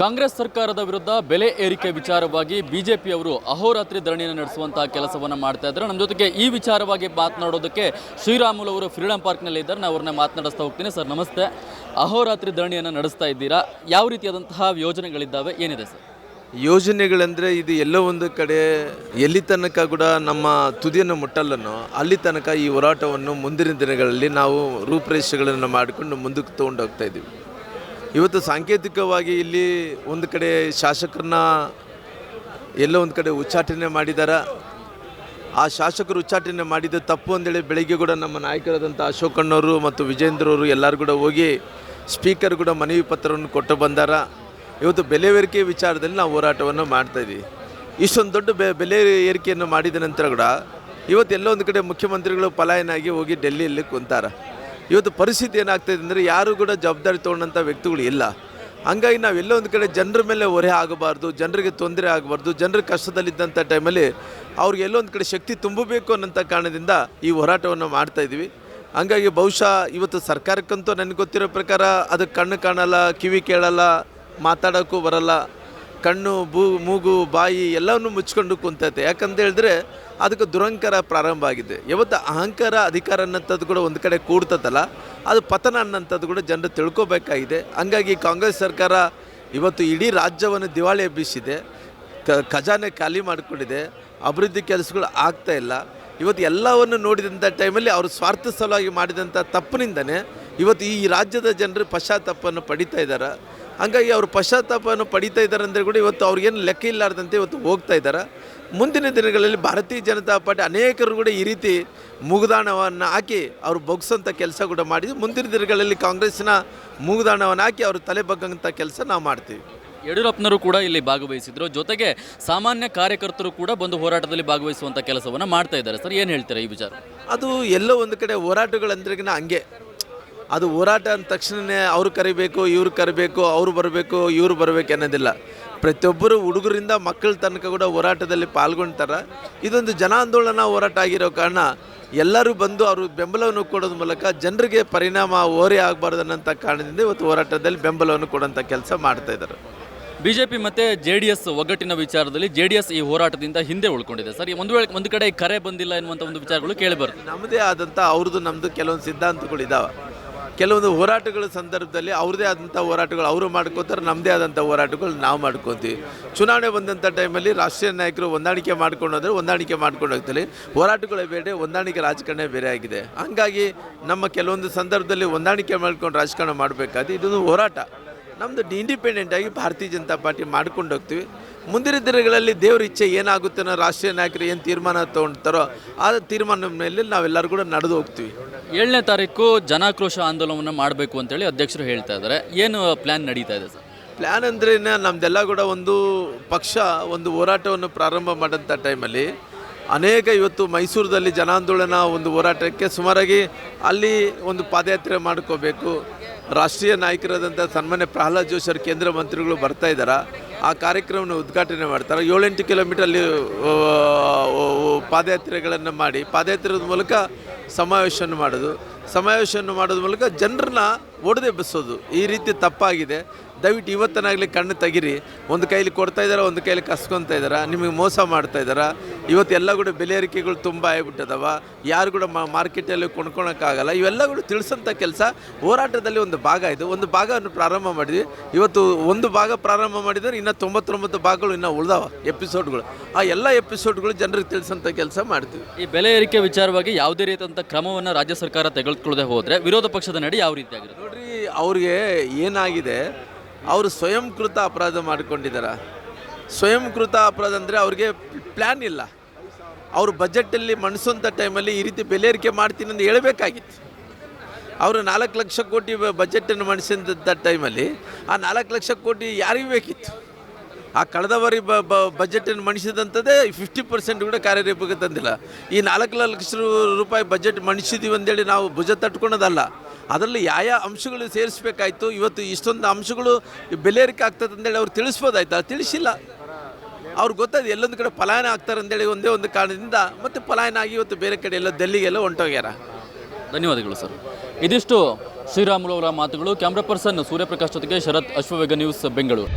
ಕಾಂಗ್ರೆಸ್ ಸರ್ಕಾರದ ವಿರುದ್ಧ ಬೆಲೆ ಏರಿಕೆ ವಿಚಾರವಾಗಿ ಬಿಜೆಪಿಯವರು ಅಹೋರಾತ್ರಿ ಧರಣಿಯನ್ನು ನಡೆಸುವಂತಹ ಕೆಲಸವನ್ನು ಮಾಡ್ತಾ ಇದ್ದಾರೆ. ನಮ್ಮ ಜೊತೆಗೆ ಈ ವಿಚಾರವಾಗಿ ಮಾತನಾಡೋದಕ್ಕೆ ಶ್ರೀರಾಮುಲು ಅವರು ಫ್ರೀಡಂ ಪಾರ್ಕ್ನಲ್ಲಿ ಇದ್ದಾರೆ. ನಾನು ಅವ್ರನ್ನ ಮಾತನಾಡಿಸ್ತಾ ಹೋಗ್ತೀನಿ. ಸರ್ ನಮಸ್ತೆ. ಅಹೋರಾತ್ರಿ ಧರಣಿಯನ್ನು ನಡೆಸ್ತಾ ಇದ್ದೀರಾ, ಯಾವ ರೀತಿಯಾದಂತಹ ಯೋಜನೆಗಳಿದ್ದಾವೆ, ಏನಿದೆ ಸರ್? ಯೋಜನೆಗಳಂದರೆ ಇದು ಎಲ್ಲೋ ಒಂದು ಕಡೆ ಎಲ್ಲಿ ತನಕ ಕೂಡ ನಮ್ಮ ತುದಿಯನ್ನು ಮುಟ್ಟಲ್ಲನೋ ಅಲ್ಲಿ ತನಕ ಈ ಹೋರಾಟವನ್ನು ಮುಂದಿನ ದಿನಗಳಲ್ಲಿ ನಾವು ರೂಪುರೇಷೆಗಳನ್ನು ಮಾಡಿಕೊಂಡು ಮುಂದಕ್ಕೆ ತೊಗೊಂಡು ಹೋಗ್ತಾ ಇದ್ದೀವಿ. ಇವತ್ತು ಸಾಂಕೇತಿಕವಾಗಿ ಇಲ್ಲಿ ಒಂದು ಕಡೆ ಶಾಸಕರನ್ನ ಎಲ್ಲೋ ಒಂದು ಕಡೆ ಉಚ್ಚಾಟನೆ ಮಾಡಿದ್ದಾರೆ. ಆ ಶಾಸಕರು ಉಚ್ಚಾಟನೆ ಮಾಡಿದ ತಪ್ಪು ಅಂದೇಳಿ ಬೆಳಗ್ಗೆ ಕೂಡ ನಮ್ಮ ನಾಯಕರಾದಂಥ ಅಶೋಕಣ್ಣವರು ಮತ್ತು ವಿಜೇಂದ್ರವರು ಎಲ್ಲರೂ ಕೂಡ ಹೋಗಿ ಸ್ಪೀಕರ್ ಕೂಡ ಮನವಿ ಪತ್ರವನ್ನು ಕೊಟ್ಟು ಬಂದಾರ. ಇವತ್ತು ಬೆಲೆ ಏರಿಕೆ ವಿಚಾರದಲ್ಲಿ ನಾವು ಹೋರಾಟವನ್ನು ಮಾಡ್ತಾಯಿದ್ದೀವಿ. ಇಷ್ಟೊಂದು ದೊಡ್ಡ ಬೆಲೆ ಏರಿಕೆಯನ್ನು ಮಾಡಿದ ನಂತರ ಕೂಡ ಇವತ್ತು ಎಲ್ಲೋ ಒಂದು ಕಡೆ ಮುಖ್ಯಮಂತ್ರಿಗಳು ಪಲಾಯನಾಗಿ ಹೋಗಿ ಡೆಲ್ಲಿಯಲ್ಲಿ ಕುಂತಾರ. ಇವತ್ತು ಪರಿಸ್ಥಿತಿ ಏನಾಗ್ತಾಯಿದೆ ಅಂದರೆ ಯಾರು ಕೂಡ ಜವಾಬ್ದಾರಿ ತೊಗೊಂಡಂಥ ವ್ಯಕ್ತಿಗಳು ಇಲ್ಲ. ಹಂಗಾಗಿ ನಾವೆಲ್ಲೋ ಒಂದು ಕಡೆ ಜನರ ಮೇಲೆ ಹೊರೆ ಆಗಬಾರ್ದು, ಜನರಿಗೆ ತೊಂದರೆ ಆಗಬಾರ್ದು. ಜನರ ಕಷ್ಟದಲ್ಲಿದ್ದಂಥ ಟೈಮಲ್ಲಿ ಅವ್ರಿಗೆ ಎಲ್ಲೋ ಒಂದು ಕಡೆ ಶಕ್ತಿ ತುಂಬಬೇಕು ಅನ್ನೋಂಥ ಕಾರಣದಿಂದ ಈ ಹೋರಾಟವನ್ನು ಮಾಡ್ತಾಯಿದ್ವಿ. ಹಂಗಾಗಿ ಬಹುಶಃ ಇವತ್ತು ಸರ್ಕಾರಕ್ಕಂತೂ ನನಗೆ ಗೊತ್ತಿರೋ ಪ್ರಕಾರ ಅದಕ್ಕೆ ಕಣ್ಣು ಕಾಣಲ್ಲ, ಕಿವಿ ಕೇಳಲ್ಲ, ಮಾತಾಡೋಕ್ಕೂ ಬರಲ್ಲ, ಕಣ್ಣು ಮೂಗು ಬಾಯಿ ಎಲ್ಲವನ್ನೂ ಮುಚ್ಕೊಂಡು ಕುಂತೈತೆ. ಯಾಕಂತ ಹೇಳಿದ್ರೆ ಅದಕ್ಕೆ ದುರಂಕಾರ ಪ್ರಾರಂಭ ಆಗಿದೆ. ಇವತ್ತು ಅಹಂಕಾರ ಅಧಿಕಾರ ಅನ್ನೋಂಥದ್ದು ಕೂಡ ಒಂದು ಕಡೆ ಕೂಡ್ತದಲ್ಲ, ಅದು ಪತನ ಅನ್ನೋಂಥದ್ದು ಕೂಡ ಜನರು ತಿಳ್ಕೊಬೇಕಾಗಿದೆ. ಹಂಗಾಗಿ ಕಾಂಗ್ರೆಸ್ ಸರ್ಕಾರ ಇವತ್ತು ಇಡೀ ರಾಜ್ಯವನ್ನು ದಿವಾಳಿ ಎಬ್ಬಿಸಿದೆ, ಖಜಾನೆ ಖಾಲಿ ಮಾಡಿಕೊಂಡಿದೆ, ಅಭಿವೃದ್ಧಿ ಕೆಲಸಗಳು ಆಗ್ತಾಯಿಲ್ಲ. ಇವತ್ತು ಎಲ್ಲವನ್ನು ನೋಡಿದಂಥ ಟೈಮಲ್ಲಿ ಅವರು ಸ್ವಾರ್ಥ ಸಲುವಾಗಿ ಮಾಡಿದಂಥ ತಪ್ಪಿನಿಂದನೇ ಇವತ್ತು ಈ ರಾಜ್ಯದ ಜನರು ಪಶ್ಚಾತ್ತಾಪವನ್ನು ಪಡಿತಾ ಇದ್ದಾರೆ. ಹಂಗಾಗಿ ಅವರು ಪಶ್ಚಾತ್ತಾಪವನ್ನು ಪಡಿತಾ ಇದ್ದಾರೆ ಅಂದರೆ ಕೂಡ ಇವತ್ತು ಅವ್ರಿಗೇನು ಲೆಕ್ಕ ಇಲ್ಲಾರ್ದಂತೆ ಇವತ್ತು ಹೋಗ್ತಾ ಇದ್ದಾರೆ. ಮುಂದಿನ ದಿನಗಳಲ್ಲಿ ಭಾರತೀಯ ಜನತಾ ಪಾರ್ಟಿ ಅನೇಕರು ಕೂಡ ಈ ರೀತಿ ಮೂಗುದಾಣವನ್ನು ಹಾಕಿ ಅವರು ಬಗ್ಸೋಂಥ ಕೆಲಸ ಕೂಡ ಮಾಡಿದ್ವಿ. ಮುಂದಿನ ದಿನಗಳಲ್ಲಿ ಕಾಂಗ್ರೆಸ್ನ ಮೂಗುದಾಣವನ್ನು ಹಾಕಿ ಅವರು ತಲೆ ಬಗ್ಗಂಥ ಕೆಲಸ ನಾವು ಮಾಡ್ತೀವಿ. ಯಡಿಯೂರಪ್ಪನವರು ಕೂಡ ಇಲ್ಲಿ ಭಾಗವಹಿಸಿದ್ರು, ಜೊತೆಗೆ ಸಾಮಾನ್ಯ ಕಾರ್ಯಕರ್ತರು ಕೂಡ ಬಂದು ಹೋರಾಟದಲ್ಲಿ ಭಾಗವಹಿಸುವಂಥ ಕೆಲಸವನ್ನು ಮಾಡ್ತಾ ಇದ್ದಾರೆ. ಸರ್ ಏನು ಹೇಳ್ತೀರಾ ಈ ವಿಚಾರ? ಅದು ಎಲ್ಲೋ ಒಂದು ಕಡೆ ಹೋರಾಟಗಳಂದ್ರೆಗಿನ ಹಂಗೆ, ಅದು ಹೋರಾಟ ಅಂದ ತಕ್ಷಣವೇ ಅವ್ರು ಕರಿಬೇಕು, ಇವ್ರು ಕರಿಬೇಕು, ಅವರು ಬರಬೇಕು, ಇವರು ಬರಬೇಕು ಅನ್ನೋದಿಲ್ಲ. ಪ್ರತಿಯೊಬ್ಬರು ಹುಡುಗರಿಂದ ಮಕ್ಕಳ ತನಕ ಕೂಡ ಹೋರಾಟದಲ್ಲಿ ಪಾಲ್ಗೊಳ್ತಾರೆ. ಇದೊಂದು ಜನಾಂದೋಲನ ಹೋರಾಟ ಆಗಿರೋ ಕಾರಣ ಎಲ್ಲರೂ ಬಂದು ಅವರು ಬೆಂಬಲವನ್ನು ಕೊಡೋದ್ರ ಮೂಲಕ ಜನರಿಗೆ ಪರಿಣಾಮ ಓರೆ ಆಗಬಾರ್ದು ಅನ್ನೋಂಥ ಕಾರಣದಿಂದ ಇವತ್ತು ಹೋರಾಟದಲ್ಲಿ ಬೆಂಬಲವನ್ನು ಕೊಡೋಂಥ ಕೆಲಸ ಮಾಡ್ತಾಯಿದ್ದಾರೆ. ಬಿಜೆಪಿ ಮತ್ತು JDS ಒಗ್ಗಟ್ಟಿನ ವಿಚಾರದಲ್ಲಿ JDS ಈ ಹೋರಾಟದಿಂದ ಹಿಂದೆ ಉಳ್ಕೊಂಡಿದೆ. ಸರ್, ಒಂದು ಕಡೆ ಕರೆ ಬಂದಿಲ್ಲ ಎನ್ನುವಂಥ ಒಂದು ವಿಚಾರಗಳು ಕೇಳಿಬರ್ತದೆ. ನಮ್ಮದೇ ಆದಂಥ ಅವ್ರದ್ದು ನಮ್ಮದು ಕೆಲವೊಂದು ಸಿದ್ಧಾಂತಗಳಿದ್ದಾವೆ. ಕೆಲವೊಂದು ಹೋರಾಟಗಳ ಸಂದರ್ಭದಲ್ಲಿ ಅವ್ರದ್ದೇ ಆದಂಥ ಹೋರಾಟಗಳು ಅವರು ಮಾಡ್ಕೋತಾರೆ, ನಮ್ಮದೇ ಆದಂಥ ಹೋರಾಟಗಳು ನಾವು ಮಾಡ್ಕೊತೀವಿ. ಚುನಾವಣೆ ಬಂದಂಥ ಟೈಮಲ್ಲಿ ರಾಷ್ಟ್ರೀಯ ನಾಯಕರು ಹೊಂದಾಣಿಕೆ ಮಾಡ್ಕೊಂಡು ಹೋದರೆ ಹೊಂದಾಣಿಕೆ ಮಾಡ್ಕೊಂಡು ಹೋಗ್ತಾರೆ. ಹೋರಾಟಗಳೇ ಬೇರೆ, ಹೊಂದಾಣಿಕೆ ರಾಜಕಾರಣ ಬೇರೆ ಆಗಿದೆ. ಹಂಗಾಗಿ ನಮ್ಮ ಕೆಲವೊಂದು ಸಂದರ್ಭದಲ್ಲಿ ಹೊಂದಾಣಿಕೆ ಮಾಡ್ಕೊಂಡು ರಾಜಕಾರಣ ಮಾಡಬೇಕಾದ್ರೆ ಇದೊಂದು ಹೋರಾಟ. ನಮ್ಮದು ಇಂಡಿಪೆಂಡೆಂಟಾಗಿ ಭಾರತೀಯ ಜನತಾ ಪಾರ್ಟಿ ಮಾಡ್ಕೊಂಡು ಹೋಗ್ತೀವಿ. ಮುಂದಿನ ದಿನಗಳಲ್ಲಿ ದೇವ್ರ ಇಚ್ಛೆ ಏನಾಗುತ್ತೆ ಅನ್ನೋ ರಾಷ್ಟ್ರೀಯ ನಾಯಕರು ಏನು ತೀರ್ಮಾನ ತೊಗೊಳ್ತಾರೋ ಆ ತೀರ್ಮಾನದ ಮೇಲೆ ನಾವೆಲ್ಲರೂ ಕೂಡ ನಡೆದು ಹೋಗ್ತೀವಿ. 7ನೇ ತಾರೀಕು ಜನಾಕ್ರೋಶ ಆಂದೋಲನವನ್ನು ಮಾಡಬೇಕು ಅಂತೇಳಿ ಅಧ್ಯಕ್ಷರು ಹೇಳ್ತಾ ಇದ್ದಾರೆ. ಏನು ಪ್ಲ್ಯಾನ್ ನಡೀತಾ ಇದೆ ಸರ್? ಪ್ಲ್ಯಾನ್ ಅಂದರೆ ನಮ್ಮದೆಲ್ಲ ಕೂಡ ಒಂದು ಪಕ್ಷ ಒಂದು ಹೋರಾಟವನ್ನು ಪ್ರಾರಂಭ ಮಾಡೋಂಥ ಟೈಮಲ್ಲಿ ಅನೇಕ ಇವತ್ತು ಮೈಸೂರಲ್ಲಿ ಜನಾಂದೋಲನ ಒಂದು ಹೋರಾಟಕ್ಕೆ ಸುಮಾರಾಗಿ ಅಲ್ಲಿ ಒಂದು ಪಾದಯಾತ್ರೆ ಮಾಡ್ಕೋಬೇಕು. ರಾಷ್ಟ್ರೀಯ ನಾಯಕರಾದಂಥ ಸನ್ಮಾನ್ಯ ಪ್ರಹ್ಲಾದ್ ಜೋಶಿ ಅವರು ಕೇಂದ್ರ ಮಂತ್ರಿಗಳು ಬರ್ತಾ ಇದ್ದಾರೆ. ಆ ಕಾರ್ಯಕ್ರಮವನ್ನು ಉದ್ಘಾಟನೆ ಮಾಡ್ತಾರೆ. 7-8 ಕಿಲೋಮೀಟರ್ ಅಲ್ಲಿ ಪಾದಯಾತ್ರೆಗಳನ್ನು ಮಾಡಿ ಪಾದಯಾತ್ರೆದ ಮೂಲಕ ಸಮಾವೇಶವನ್ನು ಮಾಡೋದು ಮೂಲಕ ಜನರನ್ನ ಒಡೆದೆಬ್ಬಿಸೋದು ಈ ರೀತಿ ತಪ್ಪಾಗಿದೆ. ದಯವಿಟ್ಟು ಇವತ್ತನಾಗಲಿ ಕಣ್ಣು ತೆಗಿರಿ. ಒಂದು ಕೈಲಿ ಕೊಡ್ತಾ ಇದ್ದಾರೆ, ಒಂದು ಕೈಲಿ ಕಸ್ಕೊತಾ ಇದ್ದಾರೆ, ನಿಮಗೆ ಮೋಸ ಮಾಡ್ತಾ ಇದ್ದಾರೆ. ಇವತ್ತೆಲ್ಲ ಕೂಡ ಬೆಲೆ ಏರಿಕೆಗಳು ತುಂಬ ಆಗಿಬಿಟ್ಟದವ, ಯಾರು ಕೂಡ ಮಾರ್ಕೆಟಲ್ಲಿ ಕೊಂಡ್ಕೊಳಕ್ಕಾಗಲ್ಲ. ಇವೆಲ್ಲ ಕೂಡ ತಿಳಿಸೋಂಥ ಕೆಲಸ ಹೋರಾಟದಲ್ಲಿ ಒಂದು ಭಾಗ ಇದು. ಒಂದು ಭಾಗವನ್ನು ಪ್ರಾರಂಭ ಮಾಡಿದ್ವಿ. ಇವತ್ತು ಒಂದು ಭಾಗ ಪ್ರಾರಂಭ ಮಾಡಿದರೆ ಇನ್ನು 99 ಭಾಗಗಳು ಇನ್ನೂ ಉಳಿದಾವ ಎಪಿಸೋಡ್ಗಳು. ಆ ಎಲ್ಲ ಎಪಿಸೋಡ್ಗಳು ಜನರಿಗೆ ತಿಳಿಸೋಂಥ ಕೆಲಸ ಮಾಡ್ತೀವಿ. ಈ ಬೆಲೆ ಏರಿಕೆ ವಿಚಾರವಾಗಿ ಯಾವುದೇ ರೀತಿಯಂಥ ಕ್ರಮವನ್ನು ರಾಜ್ಯ ಸರ್ಕಾರ ತೆಗೆದುಕೊಳ್ಳದೆ ಹೋದರೆ ವಿರೋಧ ಪಕ್ಷದ ನಡೆ ಯಾವ ರೀತಿ ಆಗಿರುತ್ತೆ? ನೋಡ್ರಿ, ಅವ್ರಿಗೆ ಏನಾಗಿದೆ, ಅವರು ಸ್ವಯಂಕೃತ ಅಪರಾಧ ಮಾಡಿಕೊಂಡಿದ್ದಾರೆ. ಸ್ವಯಂಕೃತ ಅಪರಾಧ ಅಂದರೆ ಅವ್ರಿಗೆ ಪ್ಲ್ಯಾನ್ ಇಲ್ಲ. ಅವರು ಬಜೆಟಲ್ಲಿ ಮಣಿಸೋಂಥ ಟೈಮಲ್ಲಿ ಈ ರೀತಿ ಬೆಲೆ ಏರಿಕೆ ಮಾಡ್ತೀನಿ ಅಂತ ಹೇಳಬೇಕಾಗಿತ್ತು. ಅವರು 4 ಲಕ್ಷ ಕೋಟಿ ಬಜೆಟನ್ನು ಮಣಿಸಿದಂಥ ಟೈಮಲ್ಲಿ ಆ 4 ಲಕ್ಷ ಕೋಟಿ ಯಾರಿಗೆ ಬೇಕಿತ್ತು? ಆ ಕಳೆದ ಬಾರಿ ಬಜೆಟನ್ನು ಮಣಿಸಿದಂಥದ್ದೇ 50% ಕೂಡ ಕಾರ್ಯರೂಪಕ್ಕೆ ತಂದಿಲ್ಲ. ಈ 4 ಲಕ್ಷ ರೂಪಾಯಿ ಬಜೆಟ್ ಮಣಿಸಿದ್ದೀವಿ ಅಂತೇಳಿ ನಾವು ಭುಜ ತಟ್ಕೊಳೋದಲ್ಲ, ಅದರಲ್ಲಿ ಯಾವ ಅಂಶಗಳು ಸೇರಿಸಬೇಕಾಯ್ತು. ಇವತ್ತು ಇಷ್ಟೊಂದು ಅಂಶಗಳು ಬೆಲೆ ಏರಿಕೆ ಆಗ್ತದೆ ಅಂತೇಳಿ ಅವ್ರು ತಿಳಿಸ್ಬೋದಾಯ್ತು, ಅದು ತಿಳಿಸಿಲ್ಲ. ಅವ್ರಿಗೆ ಗೊತ್ತಾದ ಎಲ್ಲೊಂದು ಕಡೆ ಪಲಾಯನ ಆಗ್ತಾರೆ ಅಂತೇಳಿ ಒಂದೇ ಒಂದು ಕಾರಣದಿಂದ ಮತ್ತೆ ಪಲಾಯನ ಆಗಿ ಇವತ್ತು ಬೇರೆ ಕಡೆ ಎಲ್ಲ ಡೆಲ್ಲಿಗೆಲ್ಲ ಹೊಂಟೋಗ್ಯಾರ. ಧನ್ಯವಾದಗಳು ಸರ್. ಇದಿಷ್ಟು ಶ್ರೀರಾಮುಲು ಅವರ ಮಾತುಗಳು. ಕ್ಯಾಮ್ರಾ ಪರ್ಸನ್ ಸೂರ್ಯಪ್ರಕಾಶ್ ಜೊತೆಗೆ ಶರತ್, ಅಶ್ವವೇಗ ನ್ಯೂಸ್, ಬೆಂಗಳೂರು.